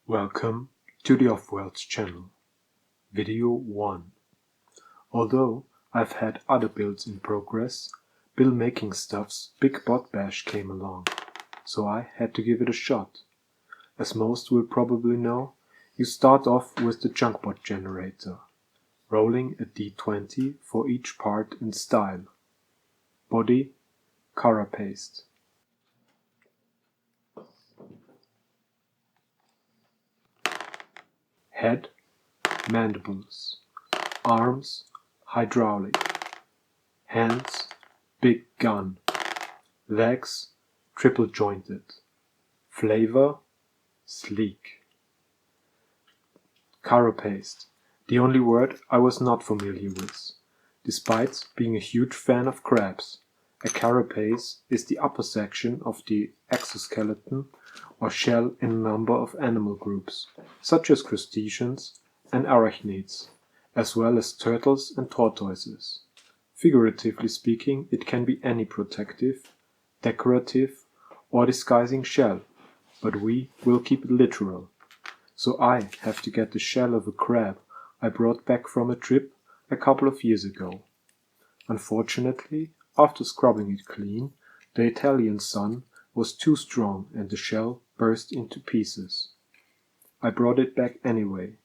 Welcome to the Off-Worlds channel. Video 1. Although I've had other builds in progress, Bill Making Stuff's Big Bot Bash came along, so I had to give it a shot. As most will probably know, you start off with the Junkbot generator, rolling a d20 for each part and style. Body, carapace. Head, mandibles. Arms, hydraulic. Hands, big gun. Legs, triple jointed. Flavor, sleek. Carapace, the only word I was not familiar with. Despite being a huge fan of crabs, a carapace is the upper section of the exoskeleton or shell in a number of animal groups, such as crustaceans and arachnids, as well as turtles and tortoises. Figuratively speaking, it can be any protective, decorative, or disguising shell, but we will keep it literal. So I have to get the shell of a crab I brought back from a trip a couple of years ago. Unfortunately, after scrubbing it clean, the Italian sun was too strong and the shell burst into pieces. I brought it back anyway,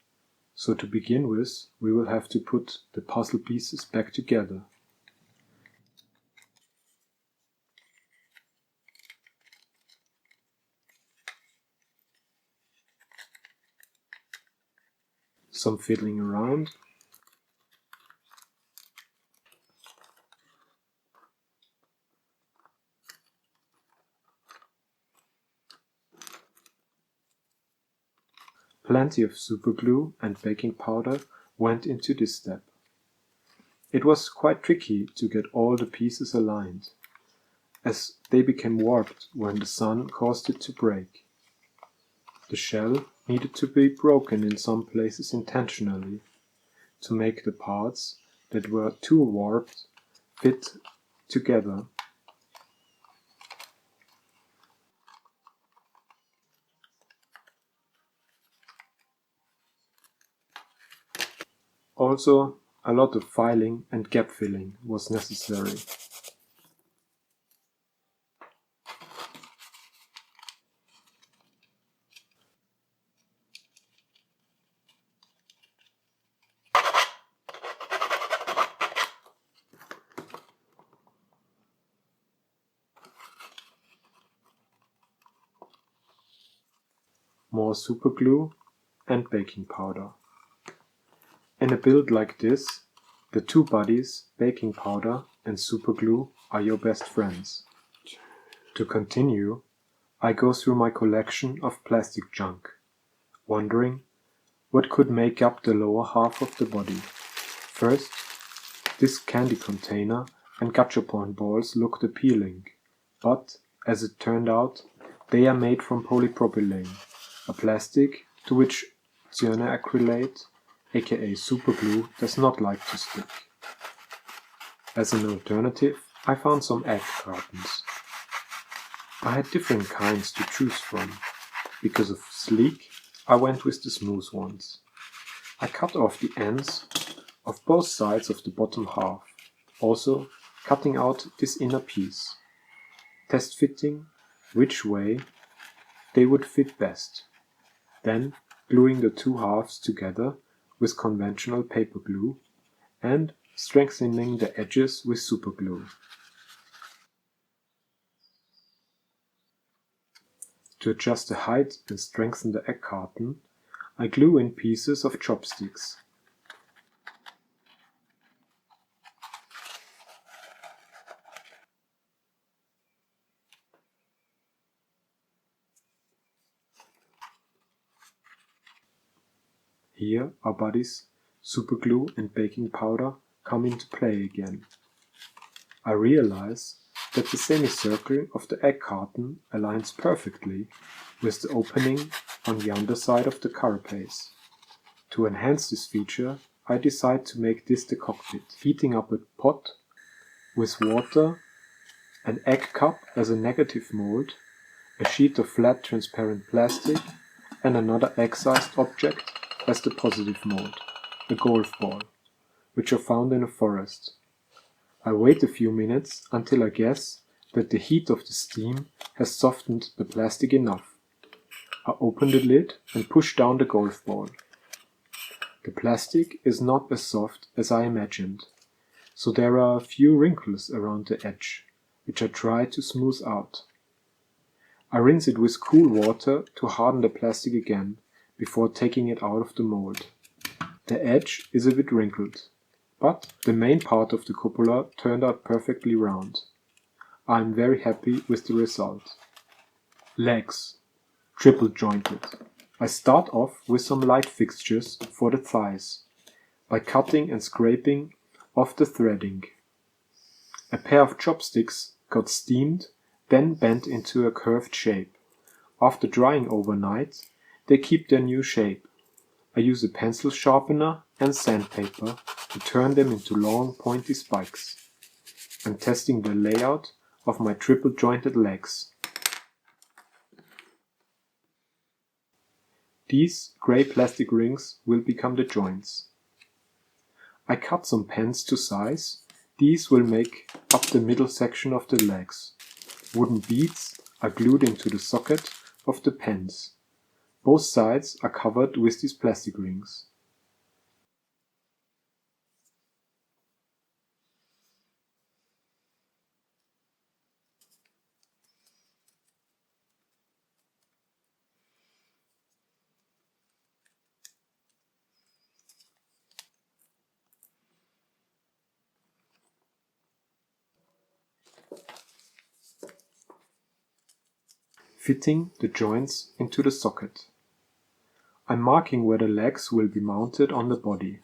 so to begin with, we will have to put the puzzle pieces back together. Some fiddling around. Plenty of superglue and baking powder went into this step. It was quite tricky to get all the pieces aligned, as they became warped when the sun caused it to break. The shell needed to be broken in some places intentionally, to make the parts that were too warped fit together. Also, a lot of filing and gap filling was necessary. More superglue and baking powder. In a build like this, the two bodies, baking powder and superglue, are your best friends. To continue, I go through my collection of plastic junk, wondering what could make up the lower half of the body. First, this candy container and gachapon balls looked appealing, but, as it turned out, they are made from polypropylene, a plastic to which cyanoacrylate, aka superglue, does not like to stick. As an alternative, I found some egg cartons. I had different kinds to choose from. Because of sleek, I went with the smooth ones. I cut off the ends of both sides of the bottom half, also cutting out this inner piece, test fitting which way they would fit best, then gluing the two halves together with conventional paper glue and strengthening the edges with superglue. To adjust the height and strengthen the egg carton, I glue in pieces of chopsticks. Here our bodies, superglue and baking powder come into play again. I realize that the semicircle of the egg carton aligns perfectly with the opening on the underside of the carapace. To enhance this feature, I decide to make this the cockpit, heating up a pot with water, an egg cup as a negative mold, a sheet of flat transparent plastic, and another egg-sized object has the positive mold, a golf ball, which are found in a forest. I wait a few minutes until I guess that the heat of the steam has softened the plastic enough. I open the lid and push down the golf ball. The plastic is not as soft as I imagined, so there are a few wrinkles around the edge, which I try to smooth out. I rinse it with cool water to harden the plastic again before taking it out of the mold. The edge is a bit wrinkled, but the main part of the cupola turned out perfectly round. I am very happy with the result. Legs. Triple jointed. I start off with some light fixtures for the thighs, by cutting and scraping off the threading. A pair of chopsticks got steamed, then bent into a curved shape. After drying overnight, they keep their new shape. I use a pencil sharpener and sandpaper to turn them into long, pointy spikes. I'm testing the layout of my triple jointed legs. These grey plastic rings will become the joints. I cut some pens to size. These will make up the middle section of the legs. Wooden beads are glued into the socket of the pens. Both sides are covered with these plastic rings. Fitting the joints into the socket. I'm marking where the legs will be mounted on the body.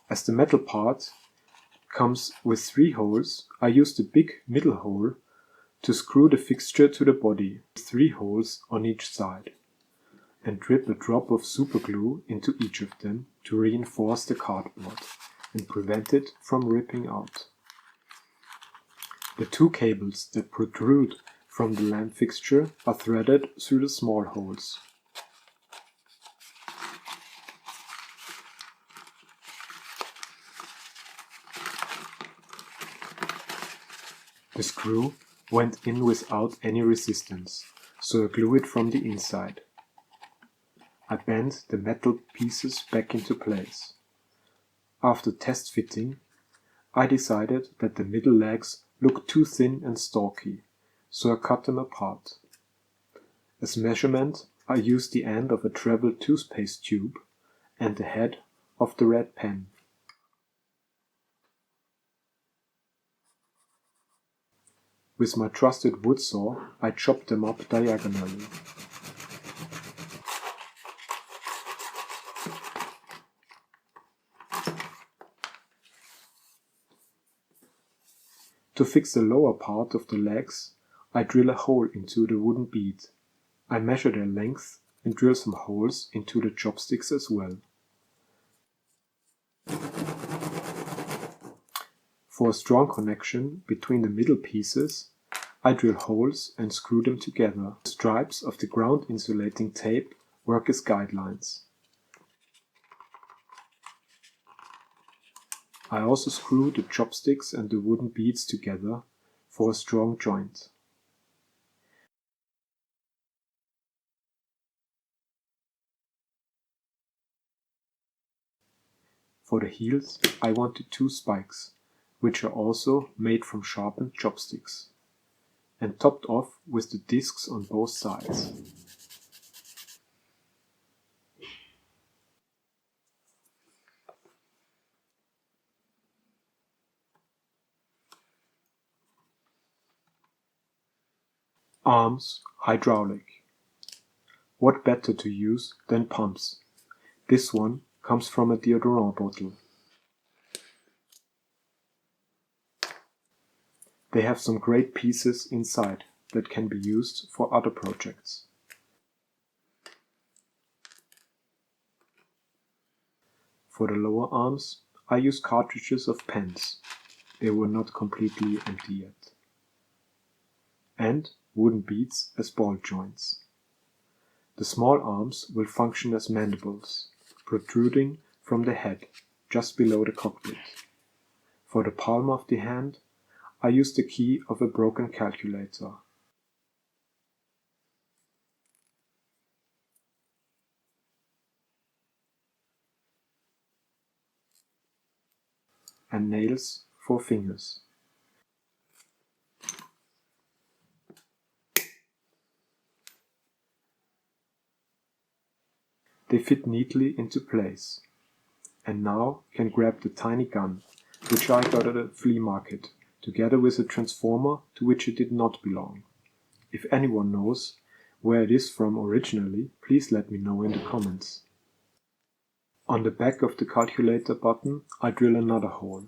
As the metal part comes with 3 holes, I use the big middle hole to screw the fixture to the body, 3 holes on each side, and drip a drop of superglue into each of them to reinforce the cardboard and prevent it from ripping out. The 2 cables that protrude from the lamp fixture are threaded through the small holes. The screw went in without any resistance, so I glue it from the inside. I bend the metal pieces back into place. After test fitting, I decided that the middle legs looked too thin and stalky, so I cut them apart. As measurement, I used the end of a travel toothpaste tube and the head of the red pen. With my trusted wood saw, I chopped them up diagonally. To fix the lower part of the legs, I drill a hole into the wooden bead. I measure their length and drill some holes into the chopsticks as well. For a strong connection between the middle pieces, I drill holes and screw them together. The stripes of the ground insulating tape work as guidelines. I also screw the chopsticks and the wooden beads together for a strong joint. For the heels, I wanted 2 spikes, which are also made from sharpened chopsticks, and topped off with the discs on both sides. Arms, hydraulic. What better to use than pumps? This one comes from a deodorant bottle. They have some great pieces inside that can be used for other projects. For the lower arms, I used cartridges of pens. They were not completely empty yet. And wooden beads as ball joints. The small arms will function as mandibles, protruding from the head, just below the cockpit. For the palm of the hand, I used the key of a broken calculator. And nails for fingers. They fit neatly into place, and now can grab the tiny gun, which I got at a flea market, together with a transformer to which it did not belong. If anyone knows where it is from originally, please let me know in the comments. On the back of the calculator button, I drill another hole.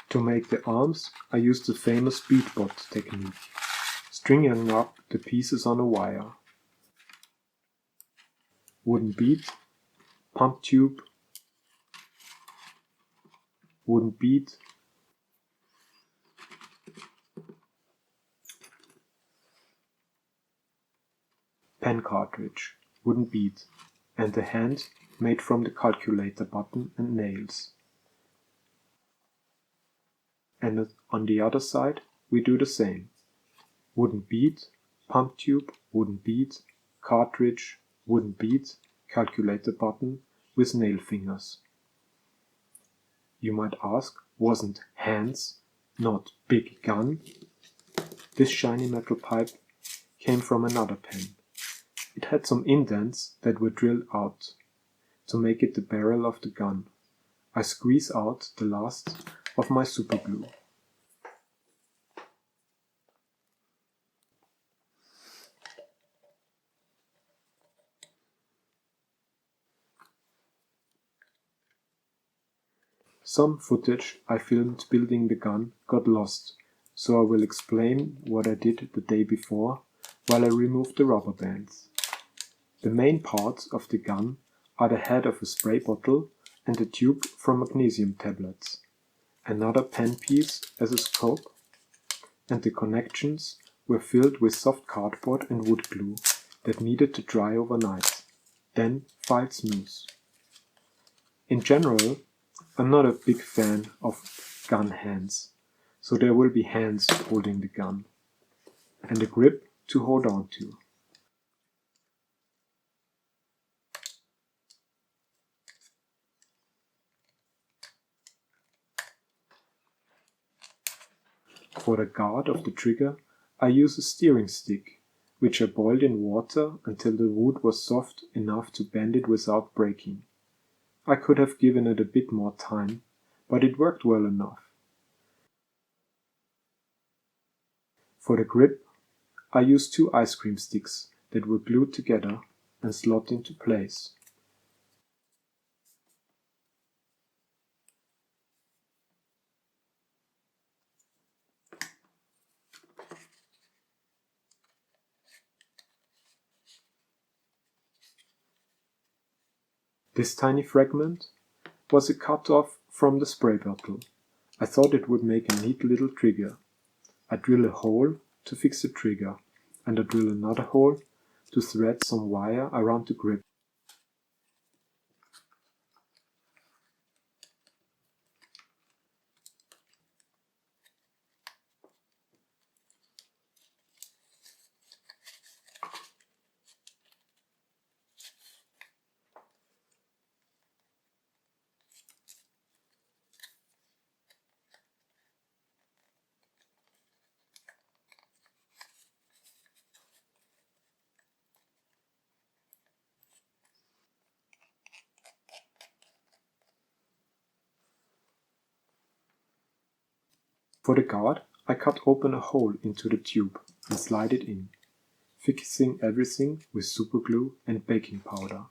To make the arms, I use the famous beadbot technique, stringing up the pieces on a wire. Wooden bead, pump tube, wooden bead, pen cartridge, wooden bead, and the hand made from the calculator button and nails. And on the other side, we do the same. Wooden bead, pump tube, wooden bead, cartridge, wooden bead, calculator button with nail fingers. You might ask, wasn't hands not big gun? This shiny metal pipe came from another pen. It had some indents that were drilled out to make it the barrel of the gun. I squeeze out the last of my superglue. Some footage I filmed building the gun got lost, so I will explain what I did the day before while I removed the rubber bands. The main parts of the gun are the head of a spray bottle and the tube from magnesium tablets, another pen piece as a scope, and the connections were filled with soft cardboard and wood glue that needed to dry overnight, then filed smooth. In general, I'm not a big fan of gun hands, so there will be hands holding the gun, and a grip to hold on to. For the guard of the trigger, I use a steering stick, which I boiled in water until the wood was soft enough to bend it without breaking. I could have given it a bit more time, but it worked well enough. For the grip, I used 2 ice cream sticks that were glued together and slot into place. This tiny fragment was a cut-off from the spray bottle. I thought it would make a neat little trigger. I drill a hole to fix the trigger, and I drill another hole to thread some wire around the grip. For the guard, I cut open a hole into the tube and slide it in, fixing everything with superglue and baking powder.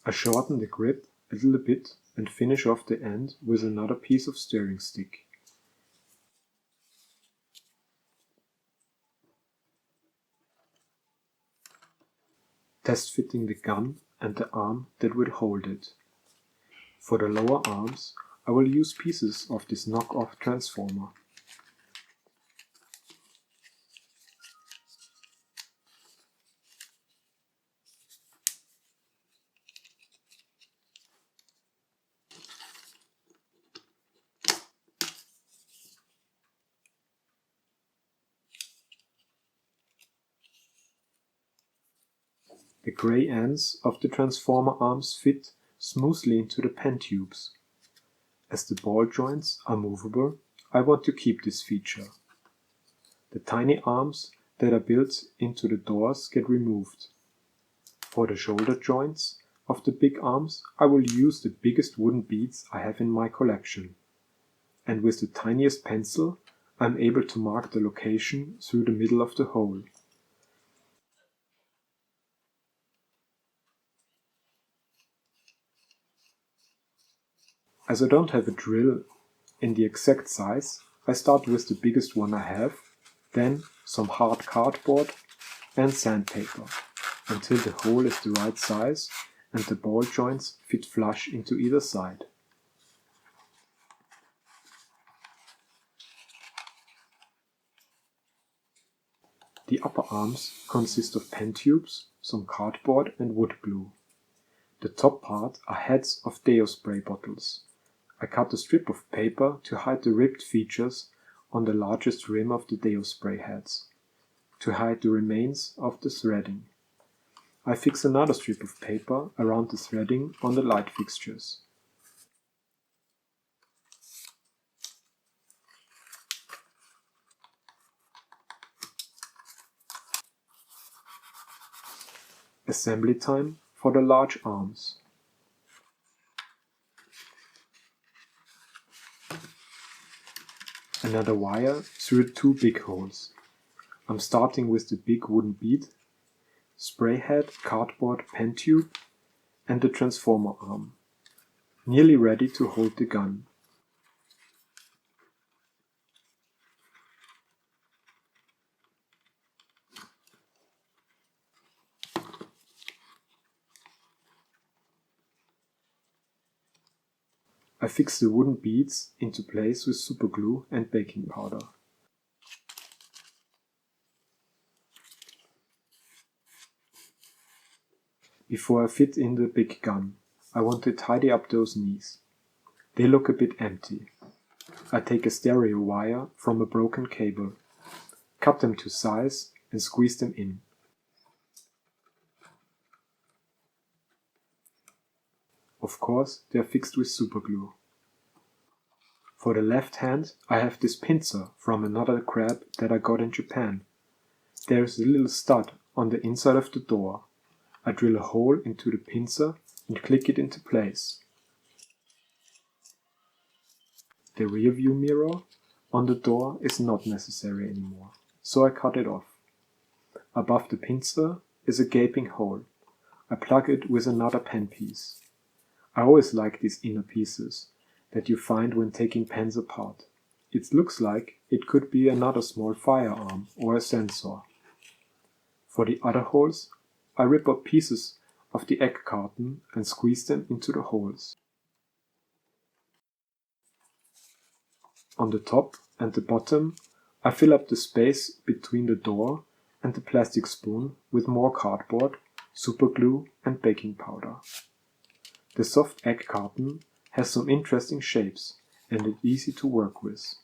I shorten the grip a little bit and finish off the end with another piece of steering stick. test fitting the gun and the arm that will hold it. For the lower arms, I will use pieces of this knockoff transformer. The grey ends of the transformer arms fit smoothly into the pen tubes. As the ball joints are movable, I want to keep this feature. The tiny arms that are built into the doors get removed. For the shoulder joints of the big arms, I will use the biggest wooden beads I have in my collection. And with the tiniest pencil, I am able to mark the location through the middle of the hole. As I don't have a drill in the exact size, I start with the biggest one I have, then some hard cardboard and sandpaper, until the hole is the right size and the ball joints fit flush into either side. The upper arms consist of pen tubes, some cardboard and wood glue. The top part are heads of deo spray bottles. I cut a strip of paper to hide the ribbed features on the largest rim of the deo spray heads, to hide the remains of the threading. I fix another strip of paper around the threading on the light fixtures. Assembly time for the large arms. Another wire through the two big holes. I'm starting with the big wooden bead, spray head, cardboard pen tube, and the transformer arm, nearly ready to hold the gun. I fix the wooden beads into place with superglue and baking powder. Before I fit in the big gun, I want to tidy up those knees. They look a bit empty. I take a stereo wire from a broken cable, cut them to size and squeeze them in. Of course, they are fixed with superglue. For the left hand, I have this pincer from another crab that I got in Japan. There is a little stud on the inside of the door. I drill a hole into the pincer and click it into place. The rear view mirror on the door is not necessary anymore, so I cut it off. Above the pincer is a gaping hole. I plug it with another pen piece. I always like these inner pieces that you find when taking pens apart. It looks like it could be another small firearm or a sensor. For the other holes, I rip up pieces of the egg carton and squeeze them into the holes. On the top and the bottom, I fill up the space between the door and the plastic spoon with more cardboard, superglue and baking powder. The soft egg carton has some interesting shapes and is easy to work with.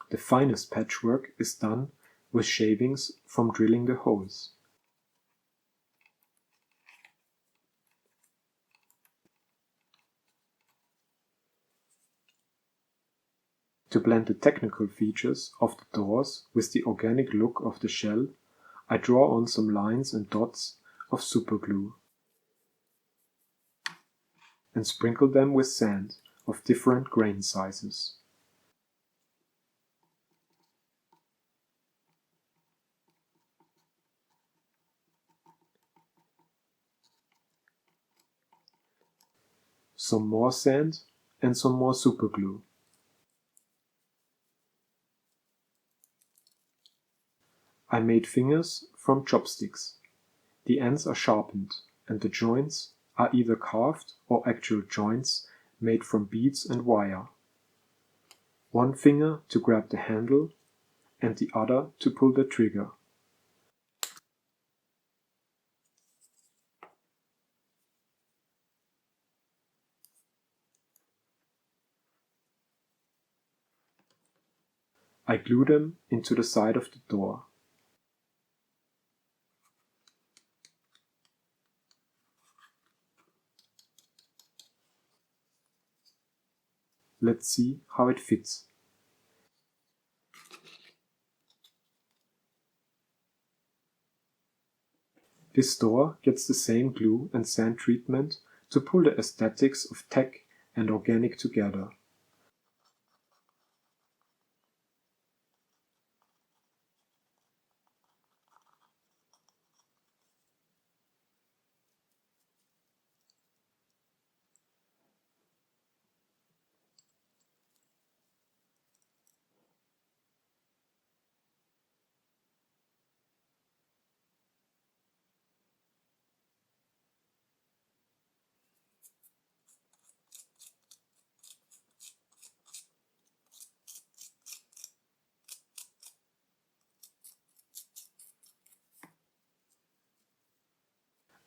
The finest patchwork is done with shavings from drilling the holes. To blend the technical features of the doors with the organic look of the shell, I draw on some lines and dots of superglue and sprinkle them with sand of different grain sizes. Some more sand and some more superglue. I made fingers from chopsticks. The ends are sharpened, and the joints are either carved or actual joints made from beads and wire. One finger to grab the handle and the other to pull the trigger. I glue them into the side of the door. Let's see how it fits. This door gets the same glue and sand treatment to pull the aesthetics of tech and organic together.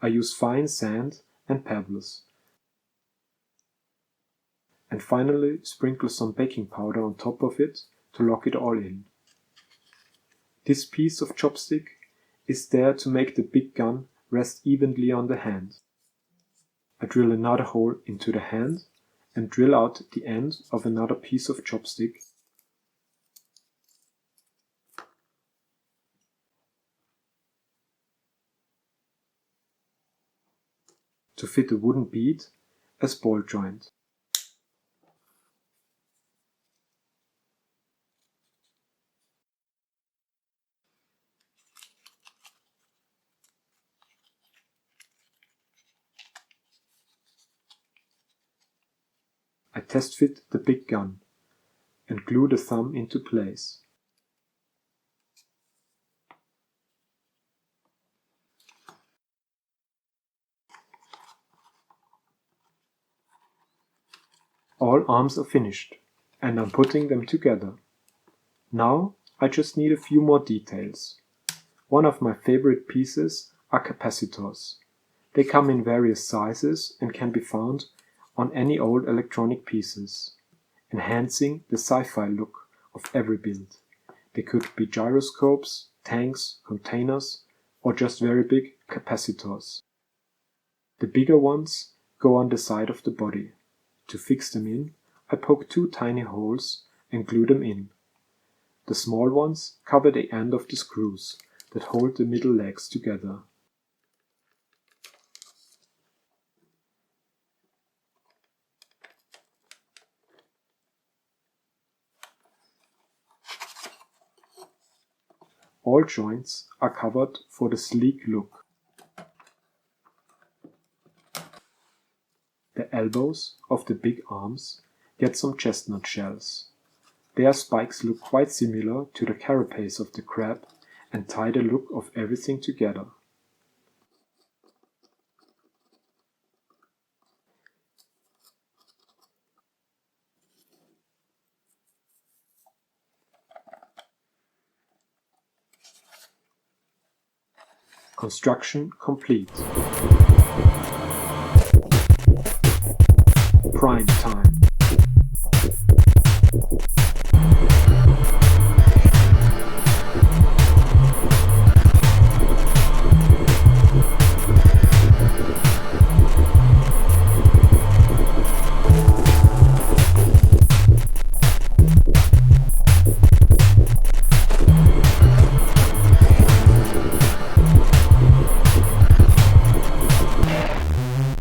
I use fine sand and pebbles. And finally sprinkle some baking powder on top of it to lock it all in. This piece of chopstick is there to make the big gun rest evenly on the hand. I drill another hole into the hand and drill out the end of another piece of chopstick. To fit a wooden bead as ball joint. I test fit the big gun and glue the thumb into place. All arms are finished, and I'm putting them together. Now I just need a few more details. One of my favorite pieces are capacitors. They come in various sizes and can be found on any old electronic pieces, enhancing the sci-fi look of every build. They could be gyroscopes, tanks, containers, or just very big capacitors. The bigger ones go on the side of the body. To fix them in, I poke 2 tiny holes and glue them in. The small ones cover the end of the screws that hold the middle legs together. All joints are covered for the sleek look. The elbows of the big arms get some chestnut shells. Their spikes look quite similar to the carapace of the crab and tie the look of everything together. Construction complete. Prime time.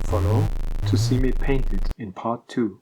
Follow to see me paint it in part 2.